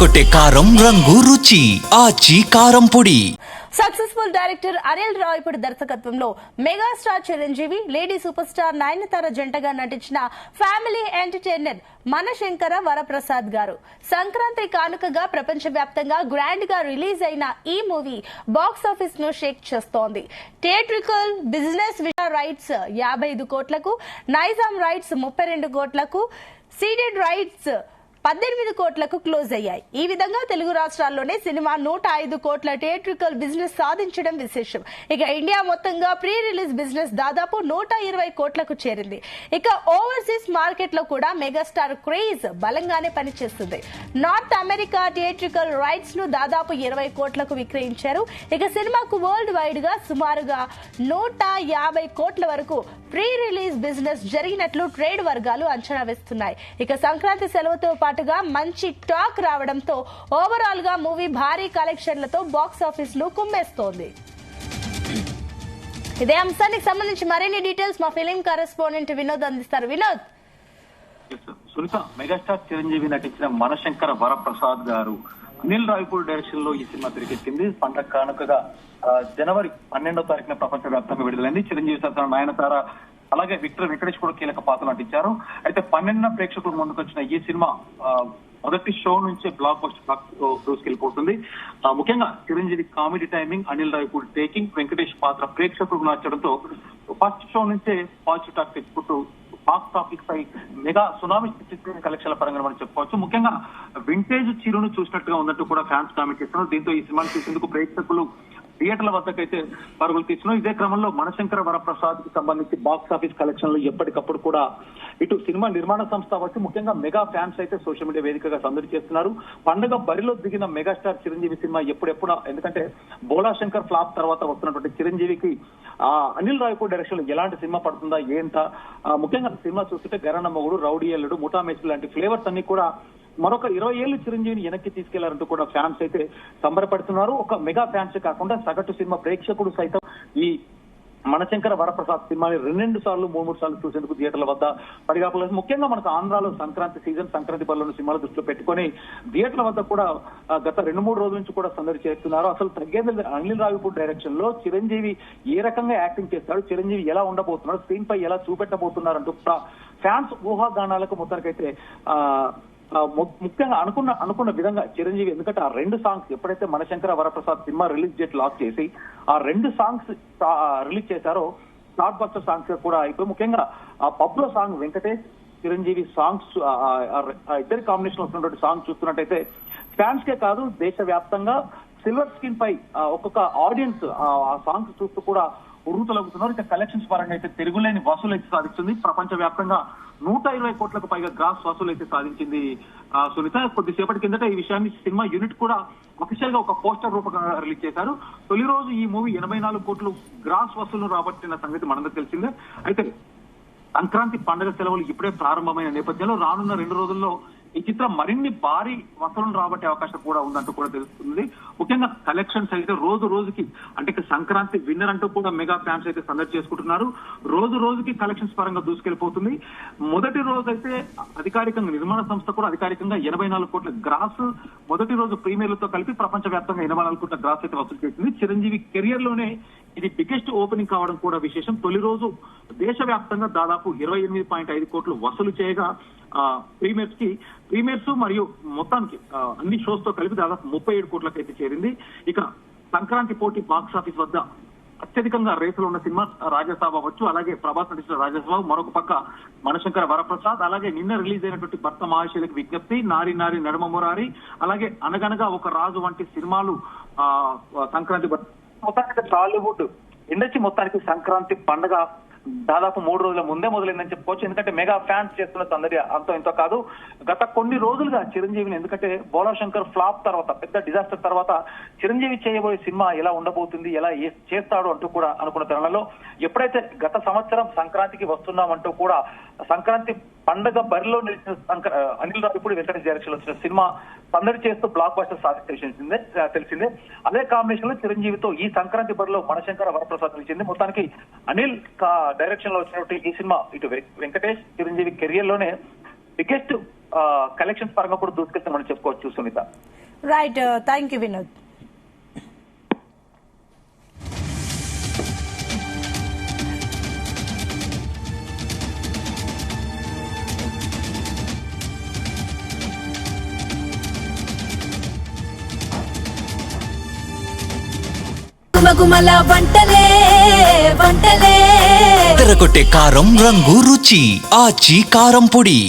అదరగొట్టే కారం రంగు రుచి ఆచి కారం పొడి. సక్సెస్ఫుల్ డైరెక్టర్ అనిల్ రావిపూడి దర్శకత్వంలో megastar Chiranjeevi, lady super star Nayanthara జంటగా నటించిన ఫ్యామిలీ ఎంటర్టైనర్ మనశంకర వరప్రసాద్ గారు సంక్రాంతి కానుకగా ప్రపంచవ్యాప్తంగా గ్రాండ్ గా రిలీజ్ అయిన ఈ మూవీ బాక్స్ ఆఫీస్ ను షేక్ చేస్తోంది. థియేట్రికల్ బిజినెస్ రైట్స్ 55 కోట్లకు, నైజాం రైట్స్ 32 కోట్లకు, సీడెడ్ రైట్స్ 18 కోట్లకు క్లోజ్ అయ్యాయి. ఈ విధంగా తెలుగు రాష్ట్రాల్లోనే సినిమా 105 కోట్ల థియేట్రికల్ బిజినెస్ సాధించడం విశేషం. ఇక ఇండియా మొత్తంగా ప్రీ రిలీజ్ బిజినెస్ దాదాపు 120 కోట్లకు చేరింది. ఇక ఓవర్సీస్ మార్కెట్ లో కూడా మెగాస్టార్ క్రేజ్ బలంగానే పనిచేస్తుంది. నార్త్ అమెరికా థియేట్రికల్ రైట్స్ ను దాదాపు 20 కోట్లకు విక్రయించారు. ఇక సినిమాకు వరల్డ్ వైడ్ గా సుమారుగా 150 కోట్ల వరకు ప్రీ రిలీజ్ బిజినెస్ జరిగినట్లు ట్రేడ్ వర్గాలు అంచనా వేస్తున్నాయి. ఇక సంక్రాంతి సెలవుతో పాటుగా మంచి టాక్ రావడంతో ఓవరాల్ గా మూవీ భారీ కలెక్షన్లతో బాక్స్ ఆఫీస్ ను కుమ్మేస్తోంది. ఇదే అంశానికి సంబంధించి మరిన్ని డీటెయిల్స్ మా ఫిలిం కరెస్పాండెంట్ వినోద్ అందిస్తారు. వినోద్, సునీత, మెగాస్టార్ చిరంజీవి నటించిన మనశంకర వరప్రసాద్ గారు అనిల్ రావిపూడి డైరెక్షన్ లో ఈ సినిమా తిరిగెచ్చింది. పండగ కానుకగా జనవరి 12వ తారీఖున ప్రపంచ వ్యాప్తంగా విడుదలైంది. చిరంజీవి సరసన నయనతార అలాగే విక్టర్ వెంకటేష్ కూడా కీలక పాత్రలు నటించారు. అయితే 12న ప్రేక్షకులు ముందుకొచ్చిన ఈ సినిమా మొదటి షో నుంచే బ్లాక్ బస్టర్ దూసుకెళ్లిపోతుంది. ముఖ్యంగా Chiranjeevi comedy timing, Anil Ravipudi taking, Venkatesh పాత్ర ప్రేక్షకులకు నచ్చడంతో ఫస్ట్ షో నుంచే పాజిటివ్ టాక్ తెచ్చుకుంటూ బాక్స్ ఆఫీస్ పై మెగా సునామీ కలెక్షన్ల పరంగా మనం చెప్పుకోవచ్చు. ముఖ్యంగా వింటేజ్ చీరును చూసినట్టుగా ఉన్నట్టు కూడా ఫ్యాన్స్ కామెంట్ చేస్తున్నారు. దీంతో ఈ సినిమాను చూసేందుకు ప్రేక్షకులు థియేటర్ల వద్దకైతే పరుగులు తీస్తున్నారు. ఇదే క్రమంలో మనశంకర వరప్రసాద్ కి సంబంధించి బాక్స్ ఆఫీస్ కలెక్షన్లు ఎప్పటికప్పుడు కూడా ఇటు సినిమా నిర్మాణ సంస్థ వచ్చి ముఖ్యంగా మెగా ఫ్యాన్స్ అయితే సోషల్ మీడియా వేదికగా సందడి చేస్తున్నారు. పండుగ బరిలో దిగిన మెగాస్టార్ చిరంజీవి సినిమా ఎప్పుడెప్పుడు, ఎందుకంటే బోలా శంకర్ ఫ్లాప్ తర్వాత వస్తున్నటువంటి చిరంజీవికి అనిల్ రావిపూడి డైరెక్షన్ లో ఎలాంటి సినిమా పడుతుందా ఏంటా, ముఖ్యంగా సినిమా చూస్తుంటే గరణ మొగుడు, రౌడీ అల్లుడు, ముఠా మేస్త్రి లాంటి ఫ్లేవర్స్ అన్ని కూడా మరొక 20 ఏళ్లు చిరంజీవిని వెనక్కి తీసుకెళ్లారంటూ కూడా ఫ్యాన్స్ అయితే సంబరపడుతున్నారు. ఒక మెగా ఫ్యాన్స్ కాకుండా సగటు సినిమా ప్రేక్షకుడు సైతం ఈ మనశంకర వరప్రసాద్ సినిమాని 2 సార్లు 3 సార్లు చూసేందుకు థియేటర్ల వద్ద పడిగాపులు. ముఖ్యంగా మనకు ఆంధ్రాలో సంక్రాంతి సీజన్, సంక్రాంతి బరిలోని సినిమాలు దృష్టిలో పెట్టుకుని థియేటర్ల వద్ద కూడా గత 2-3 రోజుల నుంచి కూడా సందడి చేస్తున్నారు. అసలు తగ్గేది అనిల్ రావిపూడి డైరెక్షన్ లో చిరంజీవి ఏ రకంగా యాక్టింగ్ చేస్తాడు, చిరంజీవి ఎలా ఉండబోతున్నాడు, స్క్రీన్ పై ఎలా చూపెట్టబోతున్నారు అంటూ ఫ్యాన్స్ ఊహాగానాలకు మొత్తానికైతే ముఖ్యంగా అనుకున్న విధంగా చిరంజీవి, ఎందుకంటే ఆ 2 సాంగ్స్ ఎప్పుడైతే మనశంకర వరప్రసాద్ సినిమా రిలీజ్ డేట్ లాక్ చేసి ఆ 2 సాంగ్స్ రిలీజ్ చేశారో స్టార్ట్ బస్టర్ సాంగ్స్ కూడా ఇప్పుడు ముఖ్యంగా ఆ పబ్ లో సాంగ్ వెంకటేష్ చిరంజీవి సాంగ్స్ ఇద్దరి కాంబినేషన్ వస్తున్నటువంటి సాంగ్ చూస్తున్నట్టయితే ఫ్యాన్స్ కే కాదు దేశవ్యాప్తంగా సిల్వర్ స్క్రీన్ పై ఒక్కొక్క ఆడియన్స్ ఆ సాంగ్స్ చూస్తూ కూడా ఉర్రుతలవుతున్నారు. ఇక కలెక్షన్స్ పరంగా అయితే తిరుగులేని వసూలు అయితే సాధిస్తుంది. ప్రపంచ వ్యాప్తంగా 120 కోట్లకు పైగా గ్రాస్ వసూలు అయితే సాధించింది. సునీత, కొద్దిసేపటి కిందట ఈ విషయాన్ని సినిమా యూనిట్ కూడా అఫీషియల్ గా ఒక పోస్టర్ రూపంగా రిలీజ్ చేశారు. తొలి రోజు ఈ మూవీ 84 కోట్లు గ్రాస్ వసూలు రాబట్టిన సంగతి మనందరికీ తెలిసిందే. అయితే సంక్రాంతి పండుగ సెలవులు ఇప్పుడే ప్రారంభమైన నేపథ్యంలో రానున్న 2 రోజుల్లో ఈ చిత్రం మరిన్ని భారీ వసూలను రాబట్టే అవకాశం కూడా ఉందంటూ కూడా తెలుస్తుంది. ముఖ్యంగా కలెక్షన్స్ అయితే రోజు రోజుకి, అంటే సంక్రాంతి విన్నర్ అంటూ కూడా మెగా ఫ్యాన్స్ అయితే సందడి చేసుకుంటున్నారు. రోజు రోజుకి కలెక్షన్స్ పరంగా దూసుకెళ్లిపోతుంది. మొదటి రోజు అయితే అధికారికంగా నిర్మాణ సంస్థ కూడా అధికారికంగా 84 కోట్ల గ్రాస్ మొదటి రోజు ప్రీమియర్లతో కలిపి ప్రపంచ వ్యాప్తంగా 84 కోట్ల గ్రాస్ అయితే వసూలు చేసింది. చిరంజీవి కెరియర్ లోనే ఇది బిగ్గెస్ట్ ఓపెనింగ్ కావడం కూడా విశేషం. తొలి రోజు దేశవ్యాప్తంగా దాదాపు 28.5 కోట్లు వసూలు చేయగా ప్రీమియర్స్ మరియు మొత్తానికి అన్ని షోస్ తో కలిపి దాదాపు 37 కోట్లకు అయితే చేరింది. ఇక సంక్రాంతి పోటీ బాక్స్ ఆఫీస్ వద్ద అత్యధికంగా రేసులో ఉన్న సినిమా రాజసాబ్ అవ్వచ్చు, అలాగే ప్రభాస్ నటించిన రాజసాబ్, మరొక పక్క మనశంకర వరప్రసాద్, అలాగే నిన్న రిలీజ్ అయినటువంటి భర్త మహాశైలకు విజ్ఞప్తి, నారి నారి నడుమ మురారి, అలాగే అనగనగా ఒక రాజు వంటి సినిమాలు సంక్రాంతి మొత్తానికి టాలీవుడ్ ఇండస్ట్రీ మొత్తానికి సంక్రాంతి పండుగ దాదాపు 3 రోజుల ముందే మొదలైందని చెప్పుకోవచ్చు. ఎందుకంటే మెగా ఫ్యాన్స్ చేస్తున్న సందడి అంతో ఇంతో కాదు. గత కొన్ని రోజులుగా చిరంజీవిని, ఎందుకంటే బోలా శంకర్ ఫ్లాప్ తర్వాత, పెద్ద డిజాస్టర్ తర్వాత చిరంజీవి చేయబోయే సినిమా ఎలా ఉండబోతుంది, ఎలా చేస్తాడు అంటూ కూడా అనుకున్న తరుణంలో ఎప్పుడైతే గత సంవత్సరం సంక్రాంతికి వస్తున్నామంటూ కూడా సంక్రాంతి పండగ బరిలో నిలిచిన అనిల్ రావిపూడి వెంకటేష్ డైరెక్షన్ వచ్చిన సినిమా సందడి చేస్తూ బ్లాక్ బస్టర్ తెలిసిందే. అదే కాంబినేషన్ లో చిరంజీవితో ఈ సంక్రాంతి బరిలో మనశంకర వరప్రసాద్ నిలిచింది. మొత్తానికి అనిల్ డైరెక్షన్ లో వచ్చినటువంటి ఈ సినిమా ఇటు వెంకటేష్ చిరంజీవి కెరియర్ లోనే బిగ్గెస్ట్ కలెక్షన్స్ పరంగా కూడా దూసుకెళ్తామని చెప్పుకోవచ్చు Sunitha. Right, thank you Vinod. గుమగుమల వంటలే వంటలే తెరకొట్టే కారం రంగు రుచి ఆచి కారం పొడి.